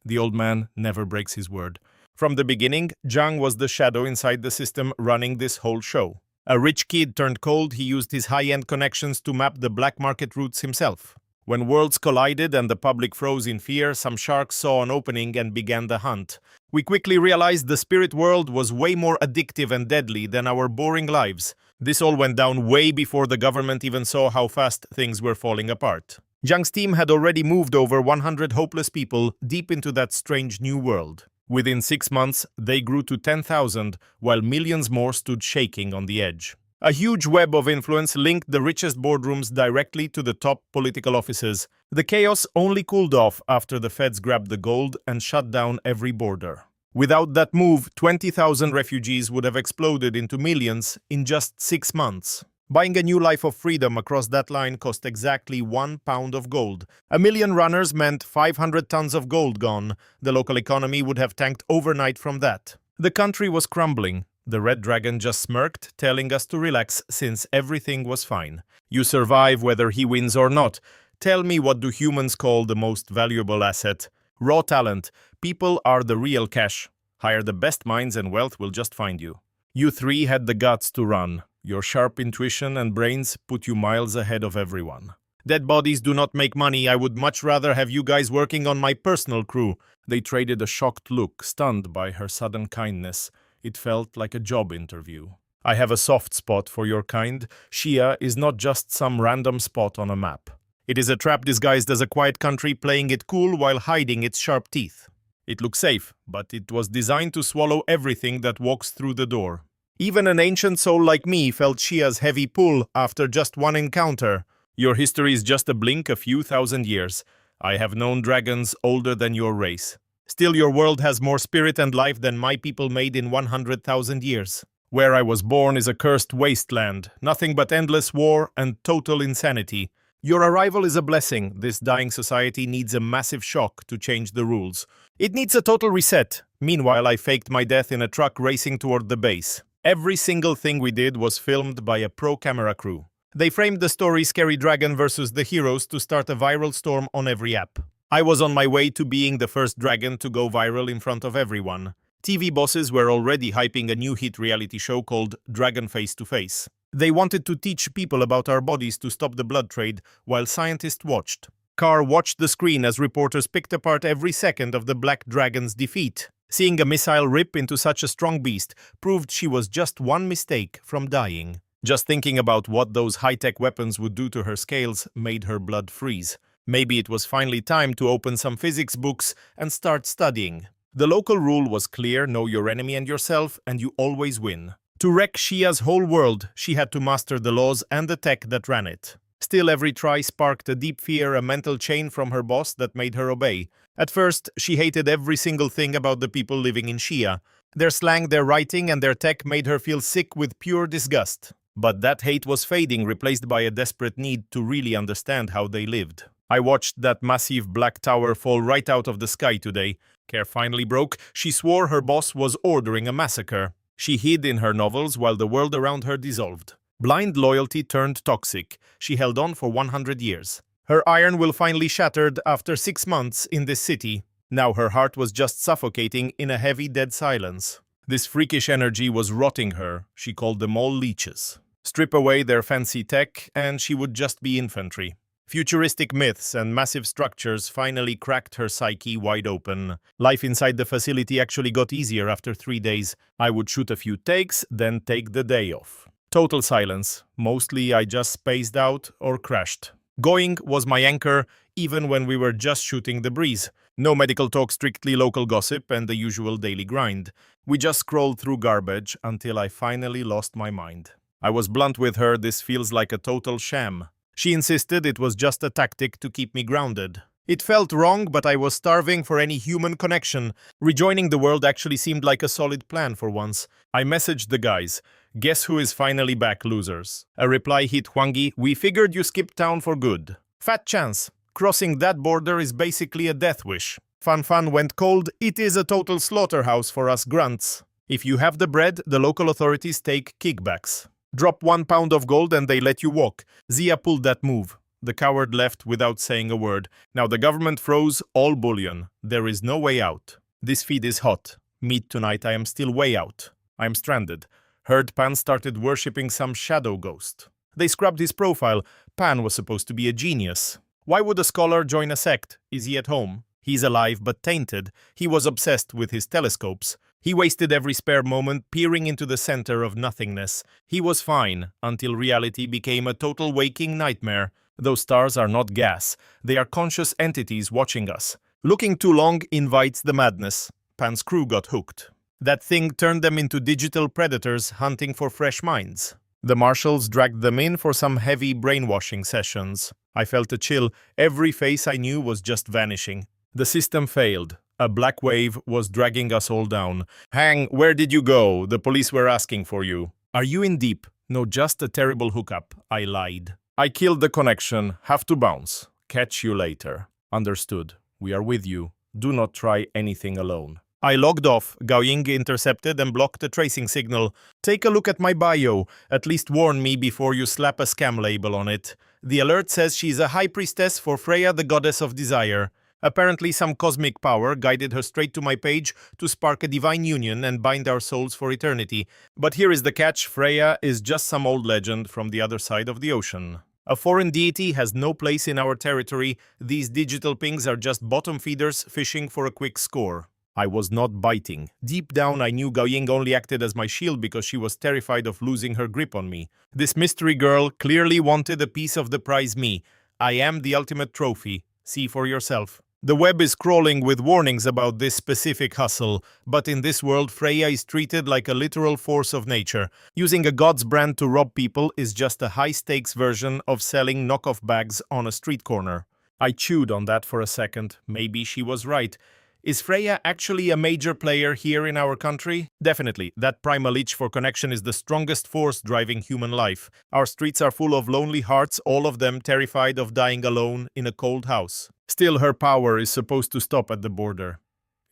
The old man never breaks his word. From the beginning, Zhang was the shadow inside the system running this whole show. A rich kid turned cold, he used his high-end connections to map the black market routes himself. When worlds collided and the public froze in fear, some sharks saw an opening and began the hunt. We quickly realized the spirit world was way more addictive and deadly than our boring lives. This all went down way before the government even saw how fast things were falling apart. Zhang's team had already moved over 100 hopeless people deep into that strange new world. Within 6 months, they grew to 10,000, while millions more stood shaking on the edge. A huge web of influence linked the richest boardrooms directly to the top political offices. The chaos only cooled off after the feds grabbed the gold and shut down every border. Without that move, 20,000 refugees would have exploded into millions in just 6 months. Buying a new life of freedom across that line cost exactly 1 pound of gold. 1 million runners meant 500 tons of gold gone. The local economy would have tanked overnight from that. The country was crumbling. The Red Dragon just smirked, telling us to relax since everything was fine. You survive whether he wins or not. Tell me, what do humans call the most valuable asset? Raw talent. People are the real cash. Hire the best minds and wealth will just find you. You 3 had the guts to run. Your sharp intuition and brains put you miles ahead of everyone. Dead bodies do not make money. I would much rather have you guys working on my personal crew. They traded a shocked look, stunned by her sudden kindness. It felt like a job interview. I have a soft spot for your kind. Shia is not just some random spot on a map. It is a trap disguised as a quiet country playing it cool while hiding its sharp teeth. It looks safe, but it was designed to swallow everything that walks through the door. Even an ancient soul like me felt Shia's heavy pull after just one encounter. Your history is just a blink a few thousand years. I have known dragons older than your race. Still, your world has more spirit and life than my people made in 100,000 years. Where I was born is a cursed wasteland, nothing but endless war and total insanity. Your arrival is a blessing. This dying society needs a massive shock to change the rules. It needs a total reset. Meanwhile, I faked my death in a truck racing toward the base. Every single thing we did was filmed by a pro camera crew. They framed the story Scary Dragon versus the heroes to start a viral storm on every app. I was on my way to being the first dragon to go viral in front of everyone. TV bosses were already hyping a new hit reality show called Dragon Face to Face. They wanted to teach people about our bodies to stop the blood trade, while scientists watched. Carr watched the screen as reporters picked apart every second of the Black Dragon's defeat. Seeing a missile rip into such a strong beast proved she was just one mistake from dying. Just thinking about what those high-tech weapons would do to her scales made her blood freeze. Maybe it was finally time to open some physics books and start studying. The local rule was clear: know your enemy and yourself, and you always win. To wreck Shia's whole world, she had to master the laws and the tech that ran it. Still, every try sparked a deep fear, a mental chain from her boss that made her obey. At first, she hated every single thing about the people living in Shia. Their slang, their writing, and their tech made her feel sick with pure disgust. But that hate was fading, replaced by a desperate need to really understand how they lived. I watched that massive black tower fall right out of the sky today. Care finally broke. She swore her boss was ordering a massacre. She hid in her novels while the world around her dissolved. Blind loyalty turned toxic. She held on for 100 years. Her iron will finally shattered after 6 months in this city. Now her heart was just suffocating in a heavy dead silence. This freakish energy was rotting her. She called them all leeches. Strip away their fancy tech and she would just be infantry. Futuristic myths and massive structures finally cracked her psyche wide open. Life inside the facility actually got easier after 3 days. I would shoot a few takes, then take the day off. Total silence. Mostly I just spaced out or crashed. Gaoying was my anchor, even when we were just shooting the breeze. No medical talk, strictly local gossip and the usual daily grind. We just scrolled through garbage until I finally lost my mind. I was blunt with her: this feels like a total sham. She insisted it was just a tactic to keep me grounded. It felt wrong, but I was starving for any human connection. Rejoining the world actually seemed like a solid plan for once. I messaged the guys. Guess who is finally back, losers? A reply hit Huangi: we figured you skipped town for good. Fat chance. Crossing that border is basically a death wish. Fan went cold. It is a total slaughterhouse for us grunts. If you have the bread, the local authorities take kickbacks. Drop 1 pound of gold and they let you walk. Zia pulled that move. The coward left without saying a word. Now the government froze all bullion. There is no way out. This feed is hot. Meat tonight. I am still way out. I am stranded. Heard Pan started worshipping some shadow ghost. They scrubbed his profile. Pan was supposed to be a genius. Why would a scholar join a sect? Is he at home? He's alive but tainted. He was obsessed with his telescopes. He wasted every spare moment peering into the center of nothingness. He was fine until reality became a total waking nightmare. Those stars are not gas. They are conscious entities watching us. Looking too long invites the madness. Pan's crew got hooked. That thing turned them into digital predators hunting for fresh minds. The marshals dragged them in for some heavy brainwashing sessions. I felt a chill. Every face I knew was just vanishing. The system failed. A black wave was dragging us all down. Hang, where did you go? The police were asking for you. Are you in deep? No, just a terrible hookup. I lied. I killed the connection. Have to bounce. Catch you later. Understood. We are with you. Do not try anything alone. I logged off. Gaoying intercepted and blocked the tracing signal. Take a look at my bio. At least warn me before you slap a scam label on it. The alert says she's a high priestess for Freya, the goddess of desire. Apparently some cosmic power guided her straight to my page to spark a divine union and bind our souls for eternity. But here is the catch: Freya is just some old legend from the other side of the ocean. A foreign deity has no place in our territory. These digital pings are just bottom feeders fishing for a quick score. I was not biting. Deep down I knew Gaoying only acted as my shield because she was terrified of losing her grip on me. This mystery girl clearly wanted a piece of the prize me. I am the ultimate trophy. See for yourself. The web is crawling with warnings about this specific hustle, but in this world Freya is treated like a literal force of nature. Using a god's brand to rob people is just a high-stakes version of selling knockoff bags on a street corner. I chewed on that for a second. Maybe she was right. Is Freya actually a major player here in our country? Definitely. That primal itch for connection is the strongest force driving human life. Our streets are full of lonely hearts, all of them terrified of dying alone in a cold house. Still, her power is supposed to stop at the border.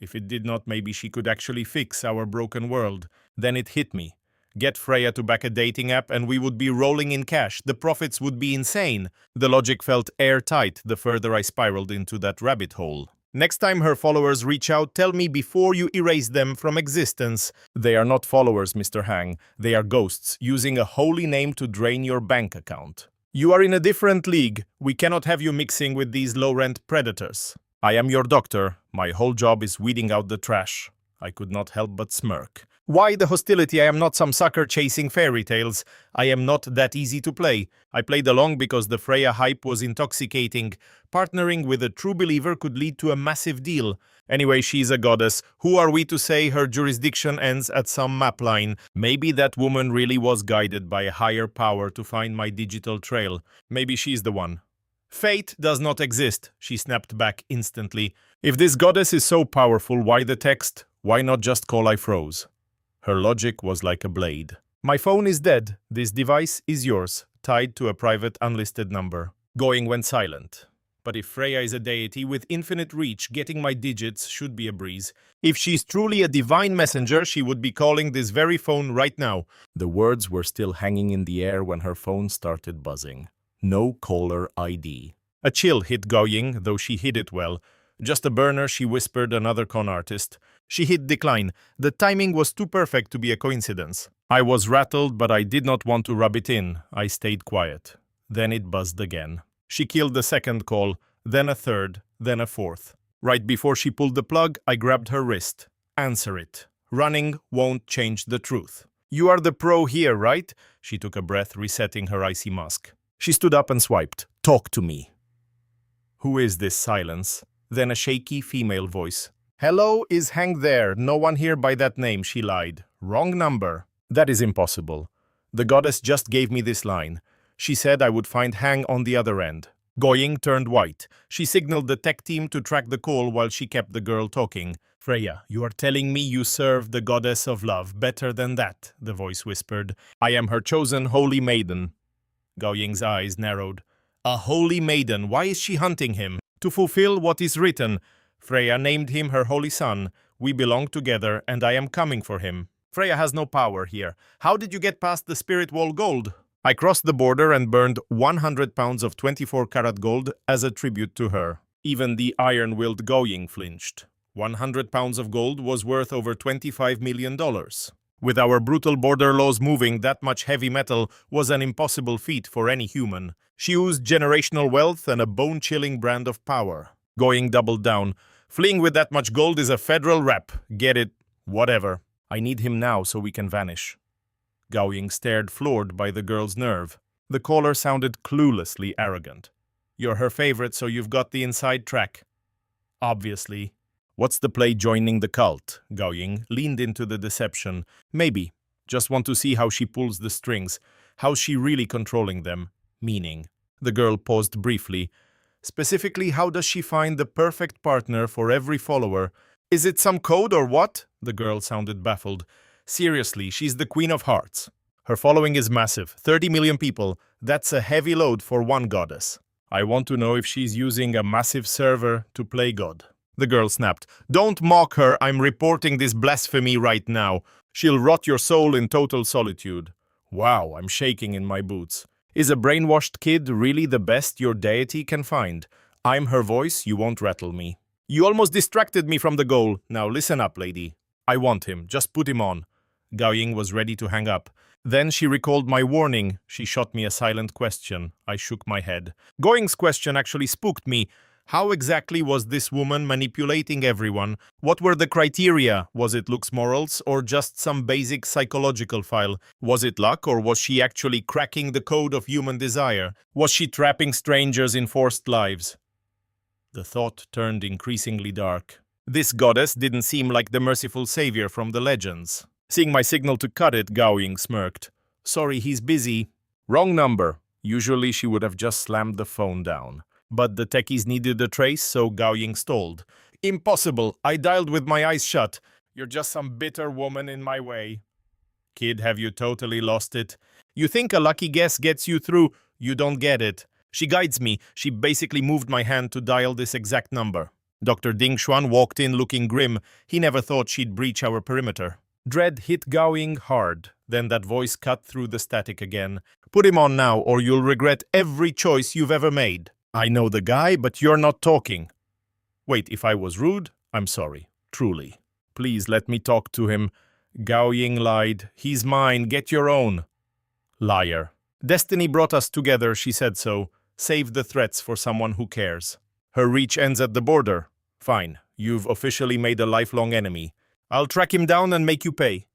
If it did not, maybe she could actually fix our broken world. Then it hit me. Get Freya to back a dating app and we would be rolling in cash. The profits would be insane. The logic felt airtight the further I spiraled into that rabbit hole. Next time her followers reach out, tell me before you erase them from existence. They are not followers, Mr. Hang. They are ghosts, using a holy name to drain your bank account. You are in a different league. We cannot have you mixing with these low-rent predators. I am your doctor. My whole job is weeding out the trash. I could not help but smirk. Why the hostility? I am not some sucker chasing fairy tales. I am not that easy to play. I played along because the Freya hype was intoxicating. Partnering with a true believer could lead to a massive deal. Anyway, she's a goddess. Who are we to say her jurisdiction ends at some map line? Maybe that woman really was guided by a higher power to find my digital trail. Maybe she's the one. Fate does not exist, she snapped back instantly. If this goddess is so powerful, why the text? Why not just call I froze? Her logic was like a blade. My phone is dead. This device is yours, tied to a private unlisted number. Gaoying went silent. But if Freya is a deity with infinite reach, getting my digits should be a breeze. If she's truly a divine messenger, she would be calling this very phone right now. The words were still hanging in the air when her phone started buzzing. No caller ID. A chill hit Gaoying, though she hid it well. Just a burner, she whispered, another con artist. She hit decline. The timing was too perfect to be a coincidence. I was rattled, but I did not want to rub it in. I stayed quiet. Then it buzzed again. She killed the second call, then a third, then a fourth. Right before she pulled the plug, I grabbed her wrist. Answer it. Running won't change the truth. You are the pro here, right? She took a breath, resetting her icy mask. She stood up and swiped. Talk to me. Who is this silence? Then a shaky female voice. Hello, is Hang there? No one here by that name, she lied. Wrong number. That is impossible. The goddess just gave me this line. She said I would find Hang on the other end. Gaoying turned white. She signaled the tech team to track the call while she kept the girl talking. Freya, you are telling me you serve the goddess of love better than that, the voice whispered. I am her chosen holy maiden. Gaoying's eyes narrowed. A holy maiden, why is she hunting him? To fulfill what is written. Freya named him her holy son. We belong together, and I am coming for him. Freya has no power here. How did you get past the spirit wall gold? I crossed the border and burned 100 pounds of 24-karat gold as a tribute to her. Even the iron-willed Gaoying flinched. 100 pounds of gold was worth over $25 million. With our brutal border laws moving, that much heavy metal was an impossible feat for any human. She used generational wealth and a bone-chilling brand of power. Gaoying doubled down. Fleeing with that much gold is a federal rap. Get it? Whatever. I need him now so we can vanish. Gaoying stared, floored by the girl's nerve. The caller sounded cluelessly arrogant. You're her favorite, so you've got the inside track. Obviously. What's the play joining the cult? Gaoying leaned into the deception. Maybe. Just want to see how she pulls the strings. How's she really controlling them? Meaning. The girl paused briefly. Specifically, how does she find the perfect partner for every follower? Is it some code or what? The girl sounded baffled. Seriously, she's the Queen of Hearts. Her following is massive, 30 million people. That's a heavy load for one goddess. I want to know if she's using a massive server to play God. The girl snapped. Don't mock her, I'm reporting this blasphemy right now. She'll rot your soul in total solitude. Wow, I'm shaking in my boots. Is a brainwashed kid really the best your deity can find? I'm her voice, you won't rattle me. You almost distracted me from the goal. Now listen up, lady. I want him, just put him on. Gaoying was ready to hang up. Then she recalled my warning. She shot me a silent question. I shook my head. Gaoying's question actually spooked me. How exactly was this woman manipulating everyone? What were the criteria? Was it looks, morals, or just some basic psychological file? Was it luck, or was she actually cracking the code of human desire? Was she trapping strangers in forced lives? The thought turned increasingly dark. This goddess didn't seem like the merciful savior from the legends. Seeing my signal to cut it, Gaoying smirked. Sorry, he's busy. Wrong number. Usually she would have just slammed the phone down. But the techies needed a trace, so Gaoying stalled. Impossible. I dialed with my eyes shut. You're just some bitter woman in my way. Kid, have you totally lost it? You think a lucky guess gets you through? You don't get it. She guides me. She basically moved my hand to dial this exact number. Dr. Ding Xuan walked in looking grim. He never thought she'd breach our perimeter. Dread hit Gaoying hard. Then that voice cut through the static again. Put him on now, or you'll regret every choice you've ever made. I know the guy, but you're not talking. Wait, if I was rude, I'm sorry. Truly. Please let me talk to him. Gaoying lied. He's mine. Get your own. Liar. Destiny brought us together, she said so. Save the threats for someone who cares. Her reach ends at the border. Fine. You've officially made a lifelong enemy. I'll track him down and make you pay.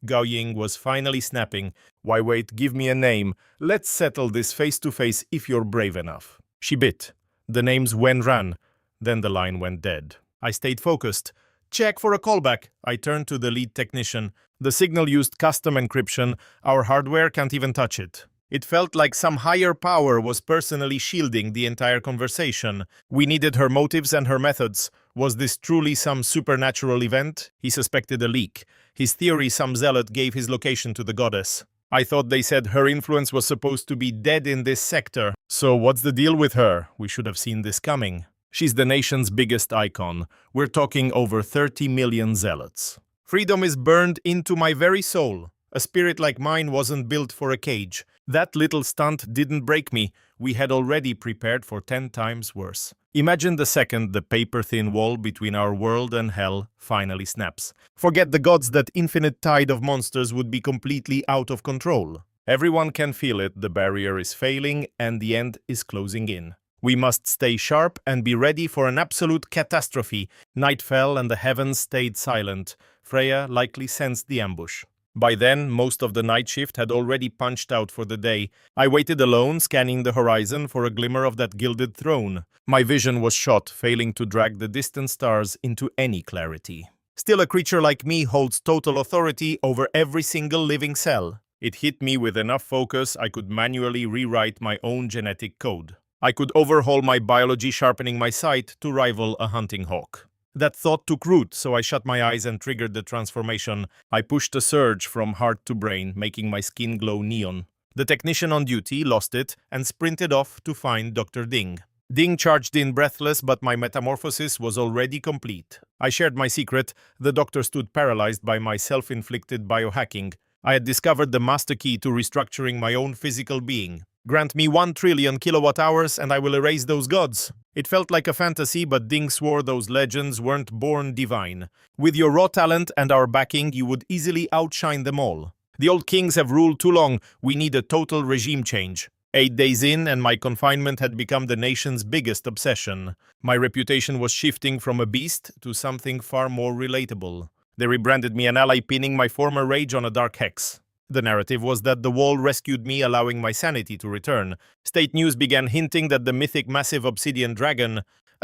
Gaoying was finally snapping. Why wait, give me a name. Let's settle this face to face if you're brave enough. She bit. The name's Wen Ran. Then the line went dead. I stayed focused. Check for a callback. I turned to the lead technician. The signal used custom encryption. Our hardware can't even touch it. It felt like some higher power was personally shielding the entire conversation. We needed her motives and her methods. Was this truly some supernatural event? He suspected a leak. His theory some zealot gave his location to the goddess. I thought they said her influence was supposed to be dead in this sector. So what's the deal with her? We should have seen this coming. She's the nation's biggest icon. We're talking over 30 million zealots. Freedom is burned into my very soul. A spirit like mine wasn't built for a cage. That little stunt didn't break me. We had already prepared for 10 times worse. Imagine the second the paper-thin wall between our world and hell finally snaps. Forget the gods, that infinite tide of monsters would be completely out of control. Everyone can feel it, the barrier is failing and the end is closing in. We must stay sharp and be ready for an absolute catastrophe. Night fell and the heavens stayed silent. Freya likely sensed the ambush. By then, most of the night shift had already punched out for the day. I waited alone, scanning the horizon for a glimmer of that gilded throne. My vision was shot, failing to drag the distant stars into any clarity. Still, a creature like me holds total authority over every single living cell. It hit me with enough focus I could manually rewrite my own genetic code. I could overhaul my biology, sharpening my sight to rival a hunting hawk. That thought took root, so I shut my eyes and triggered the transformation. I pushed a surge from heart to brain, making my skin glow neon. The technician on duty lost it and sprinted off to find Dr. Ding. Ding charged in breathless, but my metamorphosis was already complete. I shared my secret. The doctor stood paralyzed by my self-inflicted biohacking. I had discovered the master key to restructuring my own physical being. Grant me 1 trillion kilowatt-hours and I will erase those gods. It felt like a fantasy, but Ding swore those legends weren't born divine. With your raw talent and our backing, you would easily outshine them all. The old kings have ruled too long. We need a total regime change. 8 days in, and my confinement had become the nation's biggest obsession. My reputation was shifting from a beast to something far more relatable. They rebranded me an ally, pinning my former rage on a dark hex. The narrative was that the wall rescued me, allowing my sanity to return. State news began hinting that the mythic massive obsidian dragon,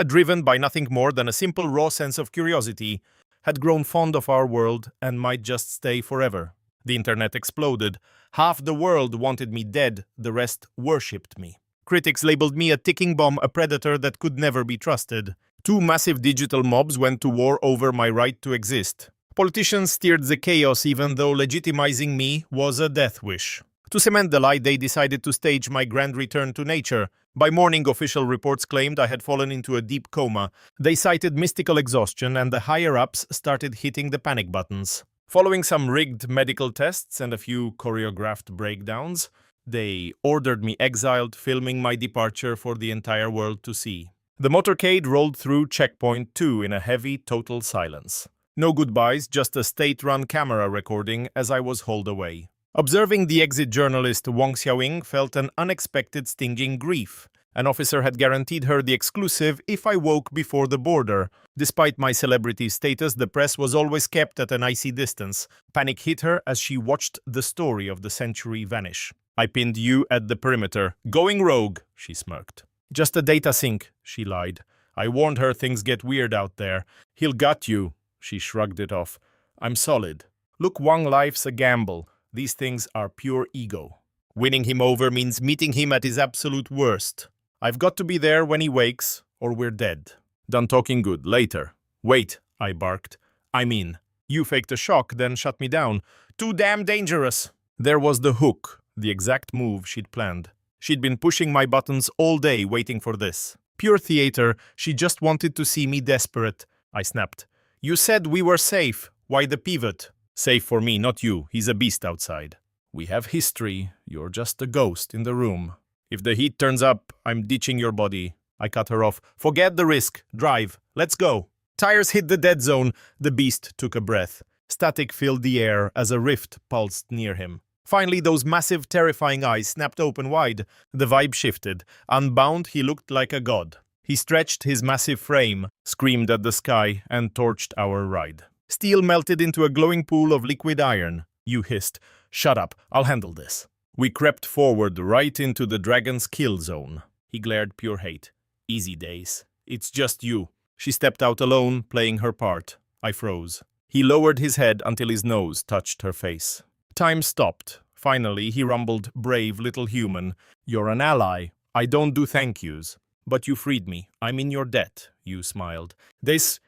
driven by nothing more than a simple raw sense of curiosity, had grown fond of our world and might just stay forever. The internet exploded. Half the world wanted me dead, the rest worshipped me. Critics labeled me a ticking bomb, a predator that could never be trusted. 2 massive digital mobs went to war over my right to exist. Politicians steered the chaos, even though legitimizing me was a death wish. To cement the lie, they decided to stage my grand return to nature. By morning, official reports claimed I had fallen into a deep coma. They cited mystical exhaustion, and the higher-ups started hitting the panic buttons. Following some rigged medical tests and a few choreographed breakdowns, they ordered me exiled, filming my departure for the entire world to see. The motorcade rolled through checkpoint 2 in a heavy, total silence. No goodbyes, just a state-run camera recording as I was hauled away. Observing the exit journalist Wang Xiaoying felt an unexpected stinging grief. An officer had guaranteed her the exclusive if I woke before the border. Despite my celebrity status, the press was always kept at an icy distance. Panic hit her as she watched the story of the century vanish. I pinned you at the perimeter. Going rogue, she smirked. Just a data sync, she lied. I warned her things get weird out there. He'll gut you. She shrugged it off. I'm solid. Look, Wang, life's a gamble. These things are pure ego. Winning him over means meeting him at his absolute worst. I've got to be there when he wakes, or we're dead. Done talking good. Later. Wait, I barked. I mean, you faked a shock, then shut me down. Too damn dangerous. There was the hook, the exact move she'd planned. She'd been pushing my buttons all day waiting for this. Pure theater. She just wanted to see me desperate. I snapped. You said we were safe. Why the pivot? Safe for me, not you. He's a beast outside. We have history. You're just a ghost in the room. If the heat turns up, I'm ditching your body. I cut her off. Forget the risk. Drive. Let's go. Tires hit the dead zone. The beast took a breath. Static filled the air as a rift pulsed near him. Finally, those massive, terrifying eyes snapped open wide. The vibe shifted. Unbound, he looked like a god. He stretched his massive frame, screamed at the sky, and torched our ride. Steel melted into a glowing pool of liquid iron. You hissed. Shut up, I'll handle this. We crept forward right into the dragon's kill zone. He glared pure hate. Easy days. It's just you. She stepped out alone, playing her part. I froze. He lowered his head until his nose touched her face. Time stopped. Finally, he rumbled, brave little human. You're an ally. I don't do thank yous. But you freed me. I'm in your debt, you smiled. Is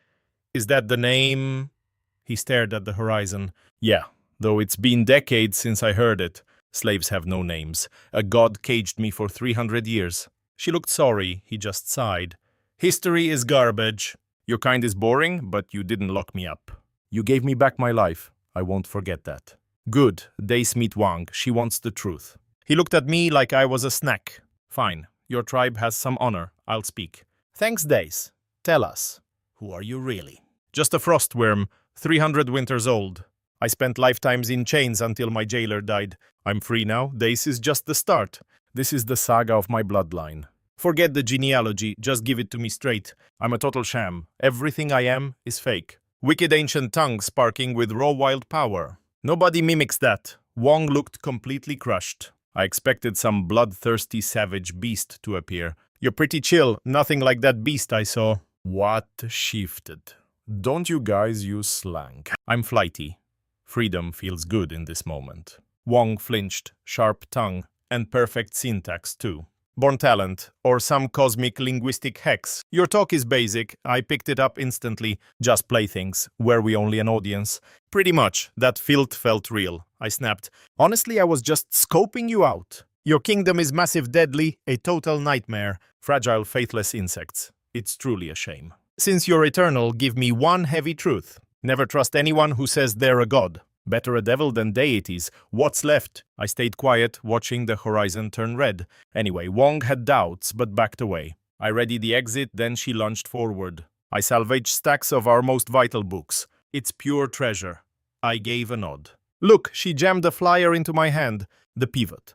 that the name? He stared at the horizon. Yeah, though it's been decades since I heard it. Slaves have no names. A god caged me for 300 years. She looked sorry. He just sighed. History is garbage. Your kind is boring, but you didn't lock me up. You gave me back my life. I won't forget that. Good. Dace meet Wang. She wants the truth. He looked at me like I was a snack. Fine. Your tribe has some honor. I'll speak. Thanks, Dace. Tell us. Who are you really? Just a frostworm, 300 winters old. I spent lifetimes in chains until my jailer died. I'm free now. Dace is just the start. This is the saga of my bloodline. Forget the genealogy, just give it to me straight. I'm a total sham. Everything I am is fake. Wicked ancient tongue sparking with raw wild power. Nobody mimics that. Wang looked completely crushed. I expected some bloodthirsty savage beast to appear. You're pretty chill, nothing like that beast I saw. What shifted? Don't you guys use slang? I'm flighty. Freedom feels good in this moment. Wang flinched, sharp tongue, and perfect syntax too. Born talent, or some cosmic linguistic hex. Your talk is basic, I picked it up instantly. Just playthings. Were we only an audience? Pretty much. That filth felt real. I snapped. Honestly, I was just scoping you out. Your kingdom is massive deadly, a total nightmare. Fragile, faithless insects. It's truly a shame. Since you're eternal, give me one heavy truth. Never trust anyone who says they're a god. Better a devil than deities. What's left? I stayed quiet, watching the horizon turn red. Anyway, Wang had doubts, but backed away. I readied the exit, then she lunged forward. I salvaged stacks of our most vital books. It's pure treasure. I gave a nod. Look, she jammed a flyer into my hand. The pivot.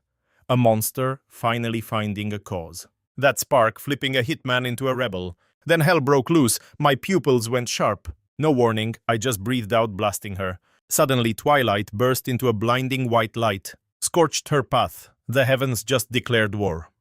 A monster finally finding a cause. That spark flipping a hitman into a rebel. Then hell broke loose. My pupils went sharp. No warning, I just breathed out, blasting her. Suddenly, twilight burst into a blinding white light. Scorched her path. The heavens just declared war.